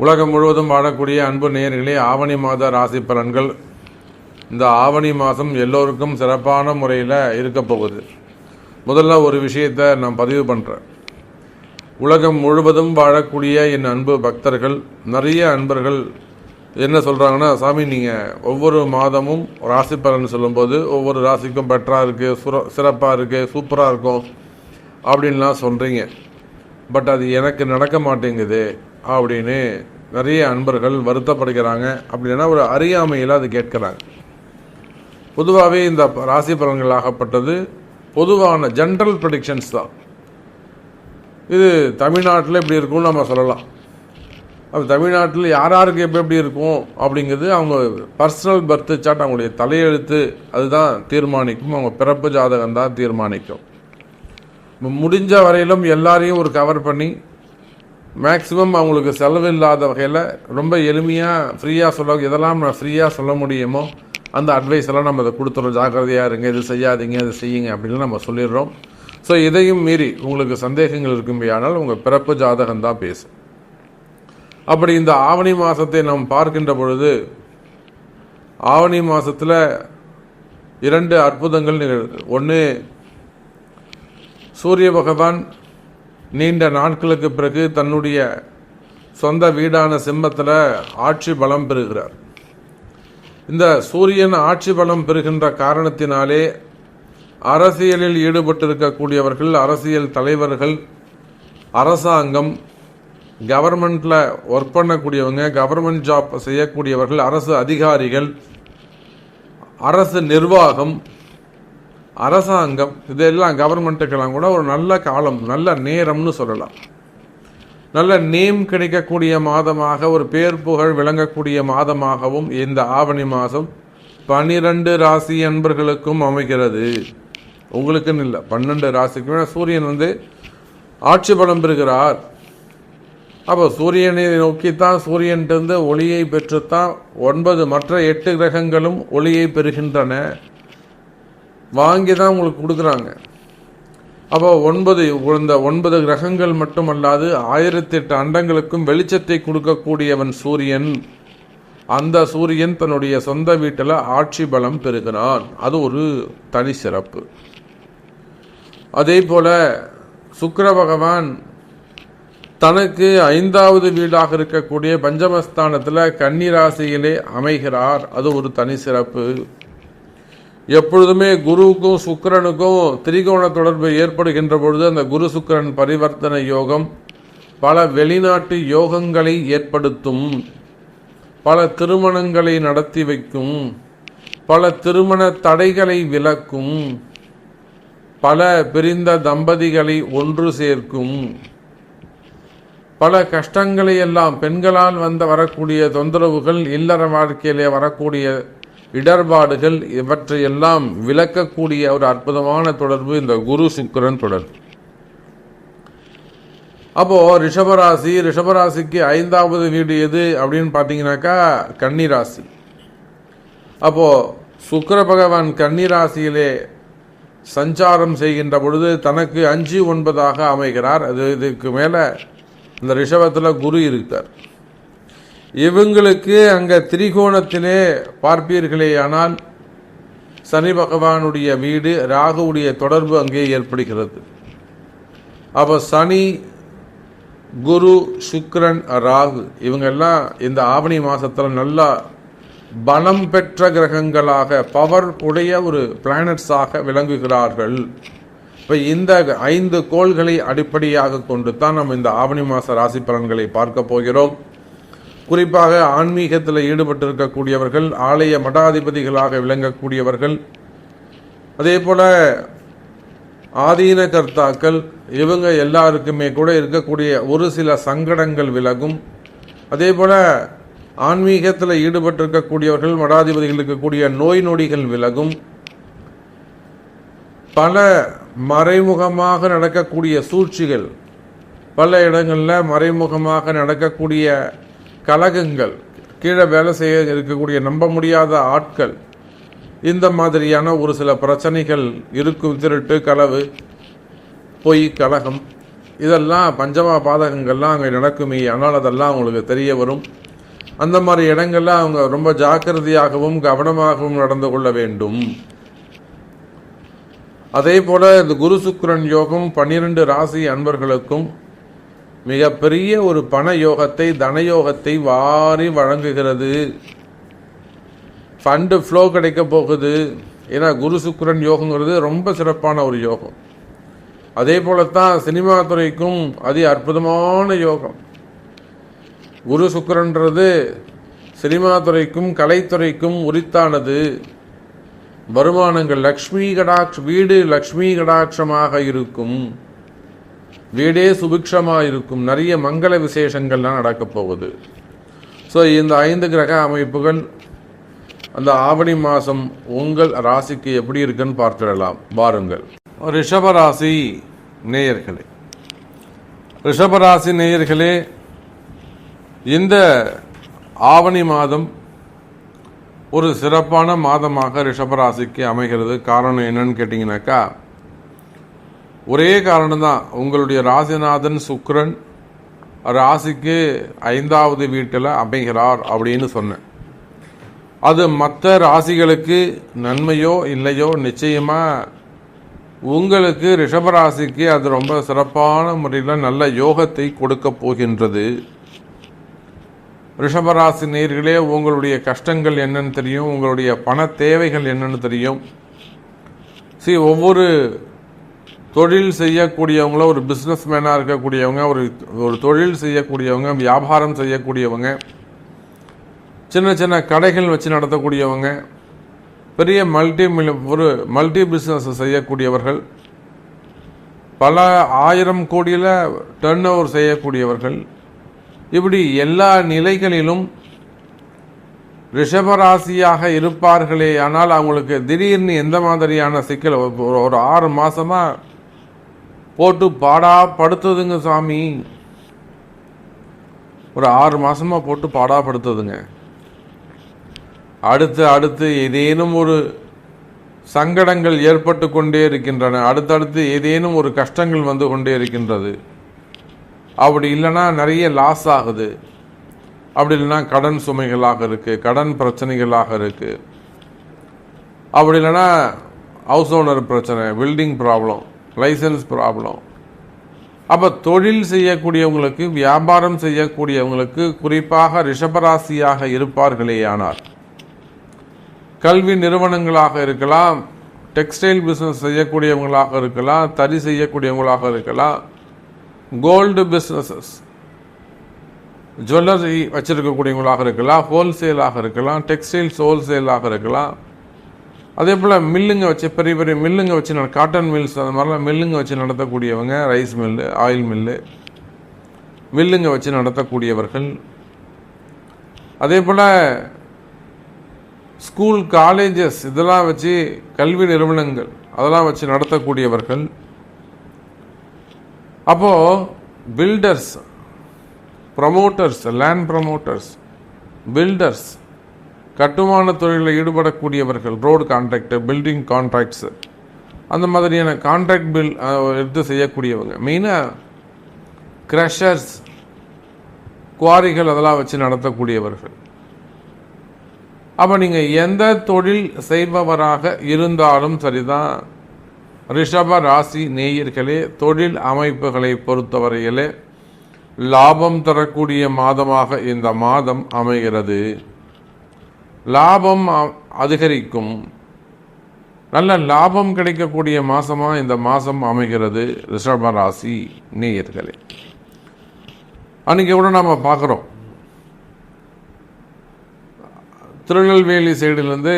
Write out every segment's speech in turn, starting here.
உலகம் முழுவதும் வாழக்கூடிய அன்பு நேயர்களே, ஆவணி மாத ராசி பலன்கள். இந்த ஆவணி மாதம் எல்லோருக்கும் சிறப்பான முறையில் இருக்க போகுது. முதல்ல ஒரு விஷயத்தை நான் பதிவு பண்ணுறேன். உலகம் முழுவதும் வாழக்கூடிய என் அன்பு பக்தர்கள், நிறைய அன்பர்கள் என்ன சொல்கிறாங்கன்னா, சாமி நீங்கள் ஒவ்வொரு மாதமும் ராசி பலன் சொல்லும்போது ஒவ்வொரு ராசிக்கும் பெட்டராக இருக்குது, சிறப்பாக இருக்குது, சூப்பராக இருக்கும் அப்படின்லாம் சொல்கிறீங்க. பட் அது எனக்கு நடக்க மாட்டேங்குது அப்படின்னு நிறைய அன்பர்கள் வருத்தப்படுகிறாங்க. அப்படின்னா ஒரு அறியாமையில் அது கேட்குறாங்க. பொதுவாகவே இந்த ராசி பலன்கள் ஆகப்பட்டது பொதுவான ஜென்ரல் ப்ரெடிக்ஷன்ஸ் தான். இது தமிழ்நாட்டில் இப்படி இருக்கும்னு நம்ம சொல்லலாம். அது தமிழ்நாட்டில் யாருக்கு எப்போ எப்படி இருக்கும் அப்படிங்கிறது அவங்க பர்சனல் பர்த் சார்ட், அவங்களுடைய தலையெழுத்து அதுதான் தீர்மானிக்கும். அவங்க பிறப்பு ஜாதகம் தான் தீர்மானிக்கும். முடிஞ்ச வரையிலும் எல்லாரையும் ஒரு கவர் பண்ணி மேக்ஸிமம் அவங்களுக்கு செலவு இல்லாத வகையில் ரொம்ப எளிமையாக ஃப்ரீயாக எதெல்லாம் ஃப்ரீயாக சொல்ல முடியுமோ அந்த அட்வைஸ் எல்லாம் நம்ம அதை கொடுத்துறோம். ஜாக்கிரதையாக இருங்க, இது செய்யாதீங்க, இது செய்யுங்க அப்படின்னு நம்ம சொல்லிடுறோம். ஸோ இதையும் மீறி உங்களுக்கு சந்தேகங்கள் இருக்கும்படியானால் உங்கள் பிறப்பு ஜாதகம் தான் பேசும். அப்படி இந்த ஆவணி மாதத்தை நாம் பார்க்கின்ற பொழுது ஆவணி மாதத்தில் 2 அற்புதங்கள் நிகழ்து. ஒன்று, சூரிய பகவான் நீண்ட நாட்களுக்கு பிறகு தன்னுடைய சொந்த வீடான சிம்மத்தில் ஆட்சி பலம் பெறுகிறார். இந்த சூரியன் ஆட்சி பலம் பெறுகின்ற காரணத்தினாலே அரசியலில் ஈடுபட்டிருக்கக்கூடியவர்கள், அரசியல் தலைவர்கள், அரசாங்கம், கவர்மெண்ட்டில் ஒர்க் பண்ணக்கூடியவங்க, கவர்மெண்ட் ஜாப் செய்யக்கூடியவர்கள், அரசு அதிகாரிகள், அரசு நிர்வாகம், அரசாங்கம், இதெல்லாம் கவர்மெண்ட்டுக்கெல்லாம் கூட ஒரு நல்ல காலம், நல்ல நேரம்னு சொல்லலாம். நல்ல நேம் கிடைக்கக்கூடிய மாதமாக, ஒரு பேர் புகழ் விளங்கக்கூடிய மாதமாகவும் இந்த ஆவணி மாதம் 12 ராசி அன்பர்களுக்கும் அமைகிறது. உங்களுக்குன்னு இல்லை, 12 ராசிக்கு. சூரியன் ஆட்சி பலம் பெறுகிறார். அப்போ சூரியனை நோக்கித்தான், சூரியன்ட்டு ஒளியை பெற்றுத்தான் 9 மற்ற 8 கிரகங்களும் ஒளியை பெறுகின்றன. வாங்கி தான் உங்களுக்கு கொடுக்குறாங்க. அப்போ 9 கிரகங்கள் மட்டுமல்லாது 1008 அண்டங்களுக்கும் வெளிச்சத்தை கொடுக்கக்கூடியவன் சூரியன். அந்த சூரியன் தன்னுடைய சொந்த வீட்டில் ஆட்சி பலம் பெறுகிறான். அது ஒரு தனி சிறப்பு. அதே போல சுக்கிர பகவான் தனக்கு 5வது வீடாக இருக்கக்கூடிய பஞ்சமஸ்தானத்தில் கன்னி ராசியிலே அமைகிறார். அது ஒரு தனி சிறப்பு. எப்பொழுதுமே குருவுக்கும் சுக்கிரனுக்கும் திரிகோண தொடர்பு ஏற்படுகின்ற பொழுது அந்த குரு சுக்கிரன் பரிவர்த்தனை யோகம் பல வெளிநாட்டு யோகங்களை ஏற்படுத்தும், பல திருமணங்களை நடத்தி வைக்கும், பல திருமண தடைகளை விலக்கும், பல பிரிந்த தம்பதிகளை ஒன்று சேர்க்கும், பல கஷ்டங்களை எல்லாம், பெண்களால் வரக்கூடிய தொந்தரவுகள், இல்லற வாழ்க்கையிலே வரக்கூடிய இடர்பாடுகள், இவற்றையெல்லாம் விளக்கக்கூடிய ஒரு அற்புதமான தொடர்பு இந்த குரு சுக்கிரன் தொடர்பு. அப்போ ரிஷபராசிக்கு 5வது வீடு எது அப்படின்னு பார்த்தீங்கன்னாக்கா கன்னி ராசி. அப்போ சுக்கிர பகவான் கன்னி ராசியிலே சஞ்சாரம் செய்கின்ற பொழுது தனக்கு 5, 9ஆக அமைகிறார். அது இதுக்கு மேலே இந்த ரிஷபத்தில் குரு இருக்கார். இவங்களுக்கு அங்கே திரிகோணத்திலே பார்ப்பீர்களேயானால் சனி பகவானுடைய வீடு, ராகுவுடைய தொடர்பு அங்கே ஏற்படுகிறது. அப்போ சனி, குரு, சுக்கிரன், ராகு இவங்கெல்லாம் இந்த ஆவணி மாதத்தில் நல்லா பலம் பெற்ற கிரகங்களாக, பவர் உடைய ஒரு பிளானட்ஸாக விளங்குகிறார்கள். இப்போ இந்த 5 கோள்களை அடிப்படையாக கொண்டு தான் நம்ம இந்த ஆவணி மாத ராசி பலன்களை பார்க்க போகிறோம். குறிப்பாக ஆன்மீகத்தில் ஈடுபட்டிருக்கக்கூடியவர்கள், ஆலய மடாதிபதிகளாக விளங்கக்கூடியவர்கள், அதே போல ஆதீன கர்த்தாக்கள், இவங்க எல்லாருக்குமே கூட இருக்கக்கூடிய ஒரு சில சங்கடங்கள் விலகும். அதே போல ஆன்மீகத்தில் ஈடுபட்டிருக்கக்கூடியவர்கள், மடாதிபதிகள் இருக்கக்கூடிய நோய் நொடிகள் விலகும். பல மறைமுகமாக நடக்கக்கூடிய சூழ்ச்சிகள், பல இடங்களில் மறைமுகமாக நடக்கக்கூடிய கலகங்கள், கீழே வேலை செய்ய இருக்கக்கூடிய நம்ப முடியாத ஆட்கள், இந்த மாதிரியான ஒரு சில பிரச்சனைகள் இருக்கும். திருட்டு, களவு, பொய், கலகம், இதெல்லாம் பஞ்சமா பாதகங்கள்லாம் அங்கே நடக்குமே, ஆனால் அதெல்லாம் அவங்களுக்கு தெரிய வரும். அந்த மாதிரி இடங்கள்ல அவங்க ரொம்ப ஜாக்கிரதையாகவும் கவனமாகவும் நடந்து கொள்ள வேண்டும். அதே போல இந்த குரு சுக்கிரன் யோகம் 12 ராசி அன்பர்களுக்கும் மிகப்பெரிய ஒரு பண யோகத்தை, தன யோகத்தை வாரி வழங்குகிறது. ஃபண்டு ஃப்ளோ கிடைக்க போகுது. ஏன்னா குரு சுக்கிரன் யோகங்கிறது ரொம்ப சிறப்பான ஒரு யோகம். அதே போலத்தான் சினிமா துறைக்கும் அதி அற்புதமான யோகம். குரு சுக்கிரன்றது சினிமா துறைக்கும் கலைத்துறைக்கும் உரித்தானது. வருமானங்கள் லக்ஷ்மி கடாட்ச, வீடு லக்ஷ்மி கடாட்சமாக இருக்கும், வீடே சுபிக்ஷமாக இருக்கும், நிறைய மங்கள விசேஷங்கள்லாம் நடக்கப் போகுது. ஸோ இந்த 5 கிரக அமைப்புகள் அந்த ஆவணி மாதம் உங்கள் ராசிக்கு எப்படி இருக்குன்னு பார்த்துடலாம் வாருங்கள். ரிஷபராசி நேயர்களே, ரிஷபராசி நேயர்களே, இந்த ஆவணி மாதம் ஒரு சிறப்பான மாதமாக ரிஷபராசிக்கு அமைகிறது. காரணம் என்னன்னு கேட்டிங்கனாக்கா, ஒரே காரணம்தான். உங்களுடைய ராசிநாதன் சுக்கிரன் ராசிக்கு 5வது வீட்டில் அமைகிறார் அப்படின்னு சொன்னேன். அது மற்ற ராசிகளுக்கு நன்மையோ இல்லையோ, நிச்சயமாக உங்களுக்கு ரிஷபராசிக்கு அது ரொம்ப சிறப்பான முறையில் நல்ல யோகத்தை கொடுக்க போகின்றது. ரிஷபராசி நேயர்களே, உங்களுடைய கஷ்டங்கள் என்னன்னு தெரியும், உங்களுடைய பண தேவைகள் என்னன்னு தெரியும். ஒவ்வொரு தொழில் செய்யக்கூடியவங்களோ, ஒரு பிஸ்னஸ் மேனாக இருக்கக்கூடியவங்க, ஒரு தொழில் செய்யக்கூடியவங்க, வியாபாரம் செய்யக்கூடியவங்க, சின்ன சின்ன கடைகள் வச்சு நடத்தக்கூடியவங்க, பெரிய மல்டி பிஸ்னஸ் செய்யக்கூடியவர்கள், பல 1000 கோடியில் டர்ன் ஓவர் செய்யக்கூடியவர்கள், இப்படி எல்லா நிலைகளிலும் ரிஷபராசியாக இருப்பார்களே. ஆனால் அவங்களுக்கு திடீர்னு எந்த மாதிரியான சிக்கல், ஒரு 6 மாசமா போட்டு பாடாப்படுத்துதுங்க சாமி, ஒரு 6 மாசமா போட்டு பாடாப்படுத்துதுங்க. அடுத்து ஏதேனும் ஒரு சங்கடங்கள் ஏற்பட்டு கொண்டே இருக்கின்றன. அடுத்தடுத்து ஏதேனும் ஒரு கஷ்டங்கள் வந்து கொண்டே இருக்கின்றது. அப்படி இல்லைன்னா நிறைய லாஸ் ஆகுது. அப்படி இல்லைன்னா கடன் சுமைகளாக இருக்குது, கடன் பிரச்சனைகளாக இருக்குது. அப்படி இல்லைன்னா ஹவுஸ் ஓனர் பிரச்சனை, பில்டிங் ப்ராப்ளம், லைசன்ஸ் ப்ராப்ளம். அப்போ தொழில் செய்யக்கூடியவங்களுக்கு, வியாபாரம் செய்யக்கூடியவங்களுக்கு, குறிப்பாக ரிஷபராசியாக இருப்பார்களே ஆனால், கல்வி நிறுவனங்களாக இருக்கலாம், டெக்ஸ்டைல் பிஸ்னஸ் செய்யக்கூடியவங்களாக இருக்கலாம், தறி செய்யக்கூடியவங்களாக இருக்கலாம், கோல்டு பிஸ்னஸஸ், ஜுவல்லரி வச்சிருக்கக்கூடியவங்களாக இருக்கலாம், ஹோல்சேலாக இருக்கலாம், டெக்ஸ்டைல்ஸ் ஹோல்சேலாக இருக்கலாம். அதே போல் மில்லுங்க வச்சு, பெரிய பெரிய மில்லுங்க வச்சு, காட்டன் மில்ஸ் அந்த மாதிரிலாம் மில்லுங்க வச்சு நடத்தக்கூடியவங்க, ரைஸ் மில்லு, ஆயில் மில்லு, மில்லுங்க வச்சு நடத்தக்கூடியவர்கள். அதே போல் ஸ்கூல், காலேஜஸ், இதெல்லாம் வச்சு, கல்வி நிறுவனங்கள் அதெல்லாம் வச்சு நடத்தக்கூடியவர்கள். அப்போது builders, promoters, land promoters, builders, கட்டுமான தொழிலில் ஈடுபடக்கூடியவர்கள், ரோடு கான்ட்ராக்டர், பில்டிங் கான்ட்ராக்ட்ஸு, அந்த மாதிரியான கான்ட்ராக்ட் பில் எடுத்து செய்யக்கூடியவங்க, மெயினாக கிரஷர்ஸ், குவாரிகள் அதெல்லாம் வச்சு நடத்தக்கூடியவர்கள். அப்போ நீங்கள் எந்த தொழில் செய்பவராக இருந்தாலும் சரிதான், ரிஷப ராசி நேயர்களே, தொழில் அமைப்புகளை பொறுத்தவரையிலே லாபம் தரக்கூடிய மாதமாக இந்த மாதம் அமைகிறது. லாபம் அதிகரிக்கும், நல்ல லாபம் கிடைக்கக்கூடிய மாதமாக இந்த மாதம் அமைகிறது ரிஷப ராசி நேயர்களே. அன்றைக்கி கூட நாம் பார்க்குறோம், திருநெல்வேலி சைடுலேருந்து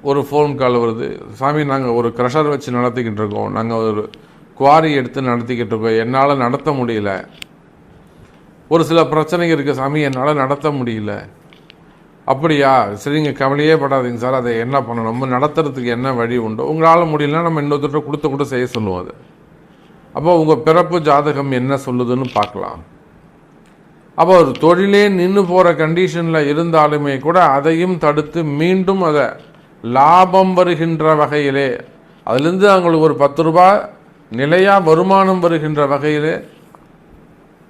ஒரு ஃபோன் கால் வருது, சாமி நாங்கள் ஒரு க்ரஷர் வச்சு நடத்திக்கிட்டு இருக்கோம், நாங்கள் ஒரு குவாரி எடுத்து நடத்திக்கிட்டு இருக்கோம், என்னால் நடத்த முடியல, ஒரு சில பிரச்சனைகள் இருக்குது சாமி, என்னால் நடத்த முடியல. அப்படியா, சரிங்க, கவலையே படாதீங்க சார், அதை என்ன பண்ணணும், நம்ம நடத்துறதுக்கு என்ன வழி உண்டோ, உங்களால் முடியலன்னா நம்ம இன்னொருத்தர் கொடுத்து செய்ய சொல்லுவோம். அது அப்போ உங்கள் பிறப்பு ஜாதகம் என்ன சொல்லுதுன்னு பார்க்கலாம். அப்போ ஒரு தொழிலே நின்று போகிற கண்டிஷனில் இருந்தாலுமே கூட அதையும் தடுத்து மீண்டும் அதை லாபம் வருகின்ற வகையிலே, அதுலேருந்து அவங்களுக்கு ஒரு 10 ரூபாய் நிலையாக வருமானம் வருகின்ற வகையிலே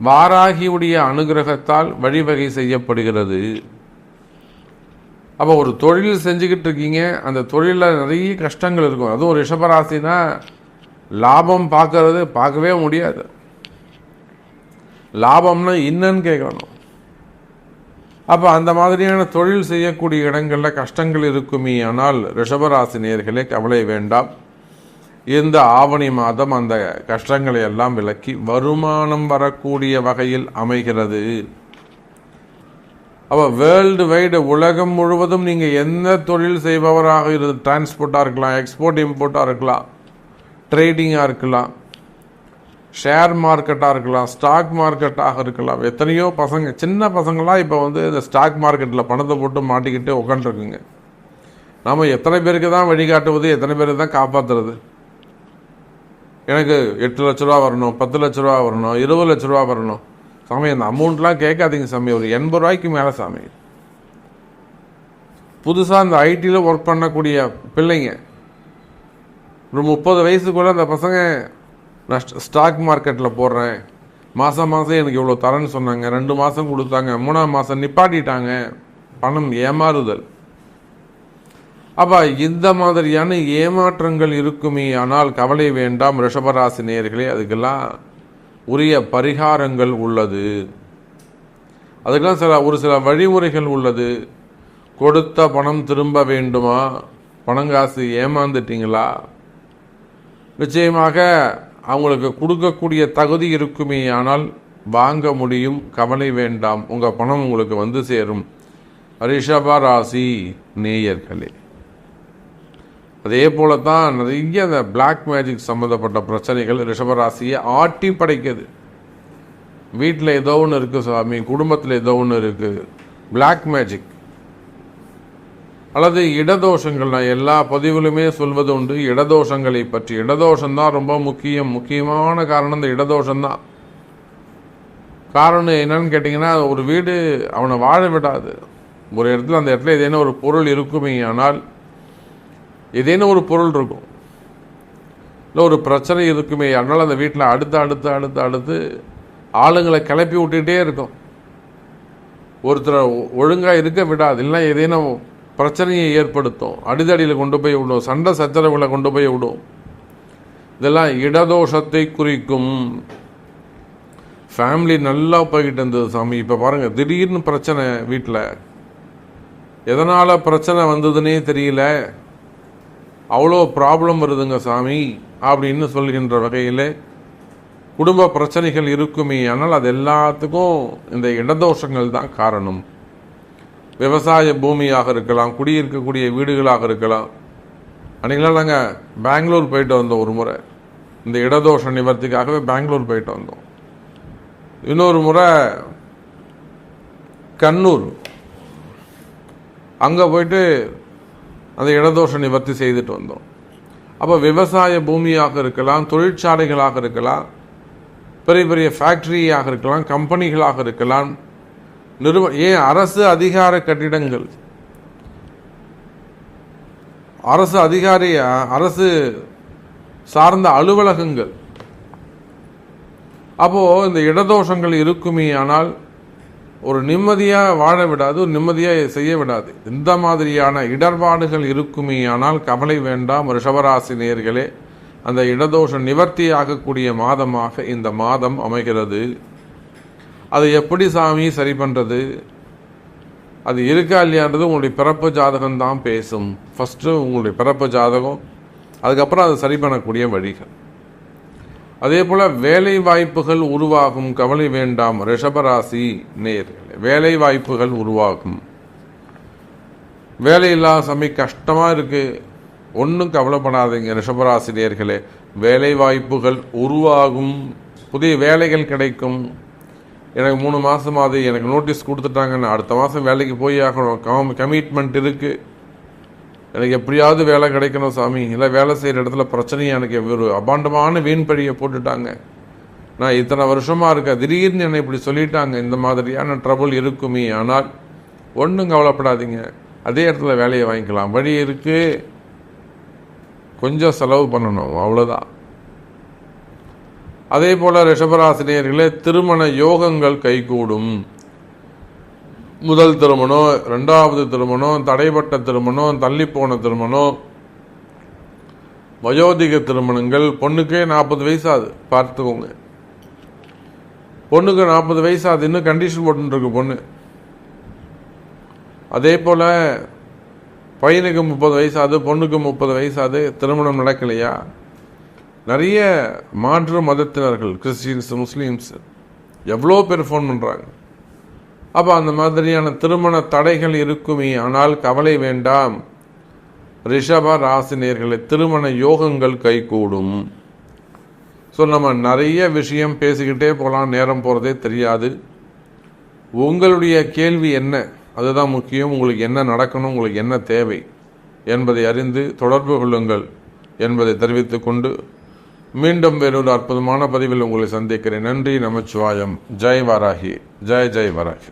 வாராகியுடைய அனுகிரகத்தால் வழிவகை செய்யப்படுகிறது. அப்போ ஒரு தொழில் செஞ்சுக்கிட்டு இருக்கீங்க, அந்த தொழிலில் நிறைய கஷ்டங்கள் இருக்கும். அதுவும் ரிஷபராசினா லாபம் பார்க்கவே முடியாது. லாபம்னா என்னன்னு கேட்கணும். அப்போ அந்த மாதிரியான தொழில் செய்யக்கூடிய இடங்களில் கஷ்டங்கள் இருக்குமே. ஆனால் ரிஷபராசி நேயர்களே கவலை வேண்டாம். இந்த ஆவணி மாதம் அந்த கஷ்டங்களை எல்லாம் விலக்கி வருமானம் வரக்கூடிய வகையில் அமைகிறது. அப்போ வேர்ல்டு வைடு உலகம் முழுவதும் நீங்கள் என்ன தொழில் செய்பவராக இருந்து, டிரான்ஸ்போர்ட்டாக இருக்கலாம், எக்ஸ்போர்ட் இம்போர்ட்டாக இருக்கலாம், ட்ரேடிங்காக இருக்கலாம், ஷேர் மார்க்கெட்டாக இருக்கலாம், ஸ்டாக் மார்க்கெட்டாக இருக்கலாம். எத்தனையோ பசங்க, சின்ன பசங்களாம் இப்போ இந்த ஸ்டாக் மார்க்கெட்டில் பணத்தை போட்டு மாட்டிக்கிட்டு உட்காந்துருக்குங்க. நாம் எத்தனை பேருக்கு தான் வழிகாட்டுவது, எத்தனை பேருக்கு தான் காப்பாற்றுறது? எனக்கு 8 லட்ச ரூபா வரணும், 10 லட்ச ரூபா வரணும், 20 லட்ச ரூபா வரணும். சாமி அந்த அமௌண்ட்லாம் கேட்காதீங்க சாமி, ஒரு 80 ரூபாய்க்கு மேலே சாமி. புதுசாக இந்த ஐடியில் ஒர்க் பண்ணக்கூடிய பிள்ளைங்க, ஒரு 30 வயசுக்குள்ள அந்த பசங்க நான் ஸ்டாக் மார்க்கெட்டில் போடுறேன், மாதம் எனக்கு இவ்வளோ தரேன்னு சொன்னாங்க, 2 மாதம் கொடுத்தாங்க, 3ஆம் மாதம் நிப்பாட்டிட்டாங்க. பணம் ஏமாறுதல். அப்போ இந்த மாதிரியான ஏமாற்றங்கள் இருக்குமே. ஆனால் கவலை வேண்டாம் ரிஷபராசி நேயர்களே, அதுக்கெல்லாம் உரிய பரிகாரங்கள் உள்ளது. அதுக்கெல்லாம் ஒரு சில வழிமுறைகள் உள்ளது. கொடுத்த பணம் திரும்ப வேண்டுமா? பணங்காசு ஏமாந்துட்டீங்களா? நிச்சயமாக அவங்களுக்கு கொடுக்கக்கூடிய தகுதி இருக்குமே. ஆனால் வாங்க முடியும். கவலை வேண்டாம், உங்கள் பணம் உங்களுக்கு வந்து சேரும். ரிஷபராசி நேயர்களே, அதே போல தான் நிறைய அந்த பிளாக் மேஜிக் சம்மந்தப்பட்ட பிரச்சனைகள் ரிஷபராசியை ஆட்டி படைக்குது. வீட்டில் ஏதோ ஒன்று இருக்குது சுவாமி, குடும்பத்தில் ஏதோ ஒன்று இருக்குது, பிளாக் மேஜிக் அல்லது இடதோஷங்கள். நான் எல்லா பதிவுலுமே சொல்வது உண்டு இடதோஷங்களை பற்றி. இடதோஷம்தான் ரொம்ப முக்கியமான காரணம். இந்த இடதோஷம்தான் காரணம். என்னன்னு கேட்டிங்கன்னா, ஒரு வீடு அவனை வாழ விடாது. ஒரு இடத்துல அந்த இடத்துல ஏதேனும் ஒரு பொருள் இருக்குமே. ஆனால் ஏதேனும் ஒரு பொருள் இருக்கும், இல்லை ஒரு பிரச்சனை இருக்குமே. அதனால் அந்த வீட்டில் அடுத்து ஆளுங்களை கிளப்பி விட்டுக்கிட்டே இருக்கும். ஒருத்தரை ஒழுங்காக இருக்க விடாது. இல்லைன்னா ஏதேனும் பிரச்சனையை ஏற்படுத்தும், அடிதடியில் கொண்டு போய் விடும், சண்டை சச்சரவுகளை கொண்டு போய் விடும். இதெல்லாம் இடதோஷத்தை குறிக்கும். ஃபேமிலி நல்லா போய்கிட்டு இருந்தது சாமி, இப்போ பாருங்கள் திடீர்னு பிரச்சனை வீட்டில். எதனால் பிரச்சனை வந்ததுன்னே தெரியல, அவ்வளோ ப்ராப்ளம் வருதுங்க சாமி அப்படின்னு சொல்கின்ற வகையில் குடும்ப பிரச்சனைகள் இருக்குமே. ஆனால் அது எல்லாத்துக்கும் இந்த இடதோஷங்கள் தான் காரணம். விவசாய பூமியாக இருக்கலாம், குடியிருக்கக்கூடிய வீடுகளாக இருக்கலாம். அன்றைக்கெல்லாம் நாங்கள் பெங்களூர் போயிட்டு வந்தோம். ஒரு முறை இந்த இடதோஷ நிவர்த்திக்காகவே பெங்களூர் போயிட்டு வந்தோம். இன்னொரு முறை கண்ணூர், அங்கே போயிட்டு அந்த இடதோஷ நிவர்த்தி செய்துட்டு வந்தோம். அப்போ விவசாய பூமியாக இருக்கலாம், தொழிற்சாலைகளாக இருக்கலாம், பெரிய பெரிய ஃபேக்ட்ரியாக இருக்கலாம், கம்பெனிகளாக இருக்கலாம், ஏன் அரசு அதிகார கட்டிடங்கள், அரசு சார்ந்த அலுவலகங்கள். அப்போது இந்த இடதோஷங்கள் இருக்குமே. ஆனால் ஒரு நிம்மதியாக வாழ விடாது, ஒரு நிம்மதியாக செய்ய விடாது. இந்த மாதிரியான இடர்பாடுகள் இருக்குமே. ஆனால் கவலை வேண்டாம் ரிஷபராசி நேயர்களே, அந்த இடதோஷ நிவர்த்தி ஆகக்கூடிய மாதமாக இந்த மாதம் அமைகிறது. அது எப்படி சாமி சரி பண்ணுறது, அது இருக்கா இல்லையான்றது உங்களுடைய பிறப்பு ஜாதகம் தான் பேசும். ஃபஸ்ட்டு உங்களுடைய பிறப்பு ஜாதகம், அதுக்கப்புறம் அதை சரி பண்ணக்கூடிய வழிகள். அதே போல் வேலை வாய்ப்புகள் உருவாகும். கவலை வேண்டாம் ரிஷபராசி நேயர்களே, வேலை வாய்ப்புகள் உருவாகும். வேலையில்லா சாமி கஷ்டமாக இருக்குது, ஒன்றும் கவலைப்படாதீங்க ரிஷபராசி நேயர்களே, வேலை வாய்ப்புகள் உருவாகும். புதிய வேலைகள் கிடைக்கும். எனக்கு 3 மாதமாவது எனக்கு நோட்டீஸ் கொடுத்துட்டாங்க, நான் அடுத்த மாதம் வேலைக்கு போய் ஆகணும், கமிட்மெண்ட் இருக்குது, எனக்கு எப்படியாவது வேலை கிடைக்கணும் சாமி, இல்லை வேலை செய்கிற இடத்துல பிரச்சனையாக எனக்கு ஒரு அபாண்டமான வீண் பழியை போட்டுட்டாங்க, நான் இத்தனை வருஷமாக இருக்கேன், திடீர்னு என்னை இப்படி சொல்லிட்டாங்க, இந்த மாதிரியான ட்ரபுள் இருக்குமே. ஆனால் ஒன்றும் கவலைப்படாதீங்க, அதே இடத்துல வேலையை வாங்கிக்கலாம், வழி இருக்குது, கொஞ்சம் செலவு பண்ணணும், அவ்வளோதான். அதே போல ரிஷபராசினியர்களே, திருமண யோகங்கள் கைகூடும். முதல் திருமணம், இரண்டாவது திருமணம், தடைப்பட்ட திருமணம், தள்ளிப்போன திருமணம், வயோதிக திருமணங்கள். பொண்ணுக்கே 40 வயசு ஆகுது, பார்த்துக்கோங்க. பொண்ணுக்கு 40 வயசு ஆகுது, இன்னும் கண்டிஷன் போட்டுருக்கு பொண்ணு. அதே போல் பையனுக்கு 30 வயசு ஆகுது, பொண்ணுக்கு 30 வயசு ஆகுது, திருமணம் நடக்கலையா? நிறைய மாற்று மதத்தினர்கள், கிறிஸ்டின்ஸ், முஸ்லீம்ஸ் எவ்வளோ பேர் ஃபோன் பண்ணுறாங்க. அப்போ அந்த மாதிரியான திருமண தடைகள் இருக்குமே, ஆனால் கவலை வேண்டாம். ரிஷப ராசினியர்களை திருமண யோகங்கள் கைகூடும். ஸோ நம்ம நிறைய விஷயம் பேசிக்கிட்டே போகலாம், நேரம் போகிறதே தெரியாது. உங்களுடைய கேள்வி என்ன, அதுதான் முக்கியம். உங்களுக்கு என்ன நடக்கணும், உங்களுக்கு என்ன தேவை என்பதை அறிந்து தொடர்பு கொள்ளுங்கள் என்பதை தெரிவித்துக் கொண்டு மீண்டும் வேறொரு அற்புதமான பதிவில் உங்களை சந்திக்கிறேன். நன்றி. நமச்சிவாயம். ஜெய் வாராகி. ஜெய் ஜெய் வாராகி.